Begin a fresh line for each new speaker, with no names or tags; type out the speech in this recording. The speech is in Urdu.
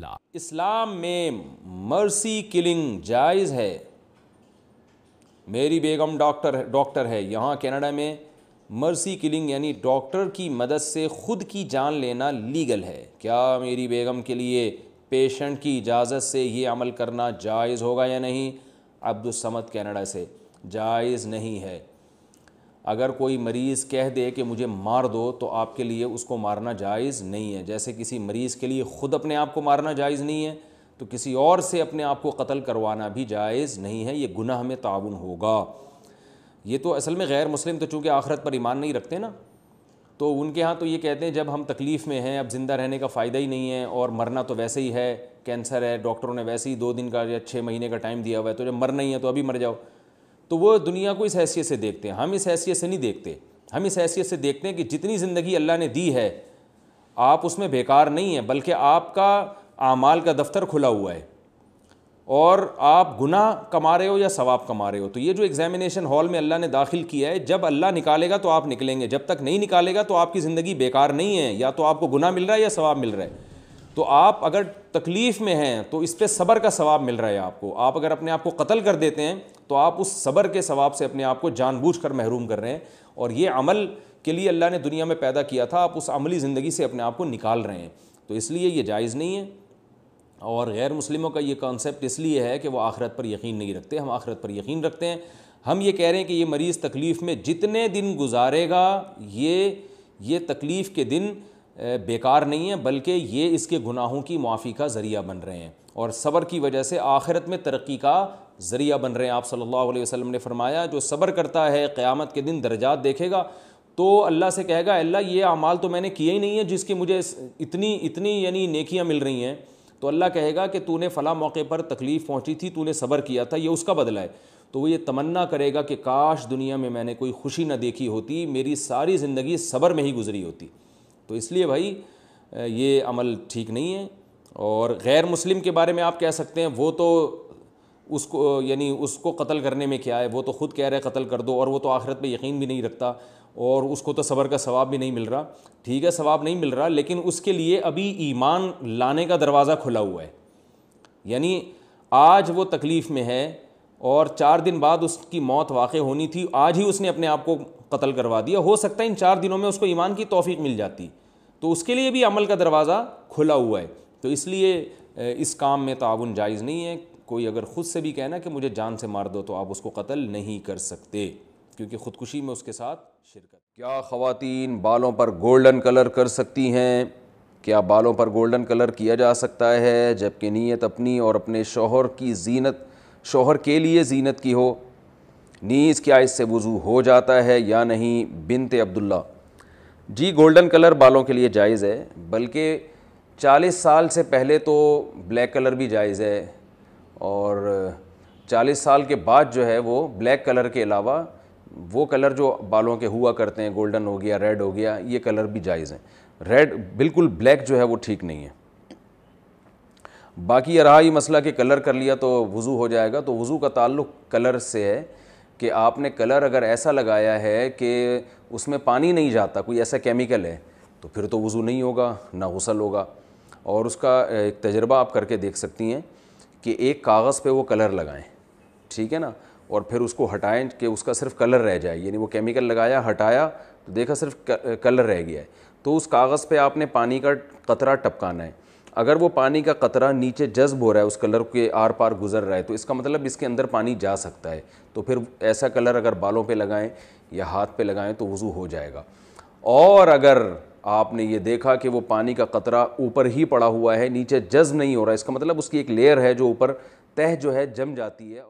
اللہ۔
اسلام میں مرسی کلنگ جائز ہے؟ میری بیگم ڈاکٹر ہے، یہاں کینیڈا میں مرسی کلنگ یعنی ڈاکٹر کی مدد سے خود کی جان لینا لیگل ہے، کیا میری بیگم کے لیے پیشنٹ کی اجازت سے یہ عمل کرنا جائز ہوگا یا نہیں؟ عبدالصمد کینیڈا سے، جائز نہیں ہے۔ اگر کوئی مریض کہہ دے کہ مجھے مار دو تو آپ کے لیے اس کو مارنا جائز نہیں ہے، جیسے کسی مریض کے لیے خود اپنے آپ کو مارنا جائز نہیں ہے تو کسی اور سے اپنے آپ کو قتل کروانا بھی جائز نہیں ہے، یہ گناہ میں تعاون ہوگا۔ یہ تو اصل میں غیر مسلم تو چونکہ آخرت پر ایمان نہیں رکھتے نا، تو ان کے ہاں تو یہ کہتے ہیں جب ہم تکلیف میں ہیں، اب زندہ رہنے کا فائدہ ہی نہیں ہے اور مرنا تو ویسے ہی ہے، کینسر ہے، ڈاکٹروں نے ویسے ہی 2 دن کا یا 6 مہینے کا ٹائم دیا ہوا ہے، تو جب مرنا ہی ہے تو ابھی مر جاؤ۔ تو وہ دنیا کو اس حیثیت سے دیکھتے ہیں، ہم اس حیثیت سے نہیں دیکھتے۔ ہم اس حیثیت سے دیکھتے ہیں کہ جتنی زندگی اللہ نے دی ہے آپ اس میں بیکار نہیں ہیں، بلکہ آپ کا اعمال کا دفتر کھلا ہوا ہے اور آپ گناہ کما رہے ہو یا ثواب کما رہے ہو۔ تو یہ جو ایگزامینیشن ہال میں اللہ نے داخل کیا ہے، جب اللہ نکالے گا تو آپ نکلیں گے، جب تک نہیں نکالے گا تو آپ کی زندگی بیکار نہیں ہے، یا تو آپ کو گناہ مل رہا ہے یا ثواب مل رہا ہے۔ تو آپ اگر تکلیف میں ہیں تو اس پہ صبر کا ثواب مل رہا ہے آپ کو، آپ اگر اپنے آپ کو قتل کر دیتے ہیں تو آپ اس صبر کے ثواب سے اپنے آپ کو جان بوجھ کر محروم کر رہے ہیں، اور یہ عمل کے لیے اللہ نے دنیا میں پیدا کیا تھا، آپ اس عملی زندگی سے اپنے آپ کو نکال رہے ہیں، تو اس لیے یہ جائز نہیں ہے۔ اور غیر مسلموں کا یہ کانسیپٹ اس لیے ہے کہ وہ آخرت پر یقین نہیں رکھتے، ہم آخرت پر یقین رکھتے ہیں۔ ہم یہ کہہ رہے ہیں کہ یہ مریض تکلیف میں جتنے دن گزارے گا یہ تکلیف کے دن بیکار نہیں ہے، بلکہ یہ اس کے گناہوں کی معافی کا ذریعہ بن رہے ہیں اور صبر کی وجہ سے آخرت میں ترقی کا ذریعہ بن رہے ہیں۔ آپ صلی اللہ علیہ وسلم نے فرمایا جو صبر کرتا ہے قیامت کے دن درجات دیکھے گا، تو اللہ سے کہے گا اللہ یہ اعمال تو میں نے کیے ہی نہیں ہے جس کی مجھے اتنی یعنی نیکیاں مل رہی ہیں، تو اللہ کہے گا کہ تو نے فلاں موقع پر تکلیف پہنچی تھی، تو نے صبر کیا تھا، یہ اس کا بدلہ ہے۔ تو وہ یہ تمنا کرے گا کہ کاش دنیا میں میں نے کوئی خوشی نہ دیکھی ہوتی، میری ساری زندگی صبر میں ہی گزری ہوتی۔ تو اس لیے بھائی یہ عمل ٹھیک نہیں ہے۔ اور غیر مسلم کے بارے میں آپ کہہ سکتے ہیں وہ تو اس کو قتل کرنے میں کیا ہے، وہ تو خود کہہ رہے قتل کر دو، اور وہ تو آخرت پہ یقین بھی نہیں رکھتا اور اس کو تو صبر کا ثواب بھی نہیں مل رہا۔ ٹھیک ہے ثواب نہیں مل رہا، لیکن اس کے لیے ابھی ایمان لانے کا دروازہ کھلا ہوا ہے، یعنی آج وہ تکلیف میں ہے اور 4 دن بعد اس کی موت واقع ہونی تھی، آج ہی اس نے اپنے آپ کو قتل کروا دیا، ہو سکتا ہے ان 4 دنوں میں اس کو ایمان کی توفیق مل جاتی، تو اس کے لیے بھی عمل کا دروازہ کھلا ہوا ہے۔ تو اس لیے اس کام میں تعاون جائز نہیں ہے۔ کوئی اگر خود سے بھی کہنا کہ مجھے جان سے مار دو تو آپ اس کو قتل نہیں کر سکتے، کیونکہ خودکشی میں اس کے ساتھ شرکت۔ کیا خواتین بالوں پر گولڈن کلر کر سکتی ہیں؟ کیا بالوں پر گولڈن کلر کیا جا سکتا ہے جبکہ نیت اپنی اور اپنے شوہر کے لیے زینت کی ہو؟ نیز کیا اس سے وضو ہو جاتا ہے یا نہیں؟ بنت عبداللہ۔ جی گولڈن کلر بالوں کے لیے جائز ہے، بلکہ 40 سال سے پہلے تو بلیک کلر بھی جائز ہے، اور 40 سال کے بعد جو ہے وہ بلیک کلر کے علاوہ وہ کلر جو بالوں کے ہوا کرتے ہیں، گولڈن ہو گیا، ریڈ ہو گیا، یہ کلر بھی جائز ہیں۔ ریڈ بالکل بلیک جو ہے وہ ٹھیک نہیں ہے۔ باقی یہ رہا ہی مسئلہ کہ کلر کر لیا تو وضو ہو جائے گا، تو وضو کا تعلق کلر سے ہے کہ آپ نے کلر اگر ایسا لگایا ہے کہ اس میں پانی نہیں جاتا، کوئی ایسا کیمیکل ہے، تو پھر تو وضو نہیں ہوگا، نہ غسل ہوگا۔ اور اس کا ایک تجربہ آپ کر کے دیکھ سکتی ہیں کہ ایک کاغذ پہ وہ کلر لگائیں، ٹھیک ہے نا، اور پھر اس کو ہٹائیں کہ اس کا صرف کلر رہ جائے، یعنی وہ کیمیکل لگایا، ہٹایا تو دیکھا صرف کلر رہ گیا ہے، تو اس کاغذ پہ آپ نے پانی کا قطرہ ٹپکانا ہے۔ اگر وہ پانی کا قطرہ نیچے جذب ہو رہا ہے، اس کلر کے آر پار گزر رہا ہے، تو اس کا مطلب اس کے اندر پانی جا سکتا ہے، تو پھر ایسا کلر اگر بالوں پہ لگائیں یا ہاتھ پہ لگائیں تو وضو ہو جائے گا۔ اور اگر آپ نے یہ دیکھا کہ وہ پانی کا قطرہ اوپر ہی پڑا ہوا ہے، نیچے جذب نہیں ہو رہا ہے، اس کا مطلب اس کی ایک لیئر ہے جو اوپر تہ جو ہے جم جاتی ہے۔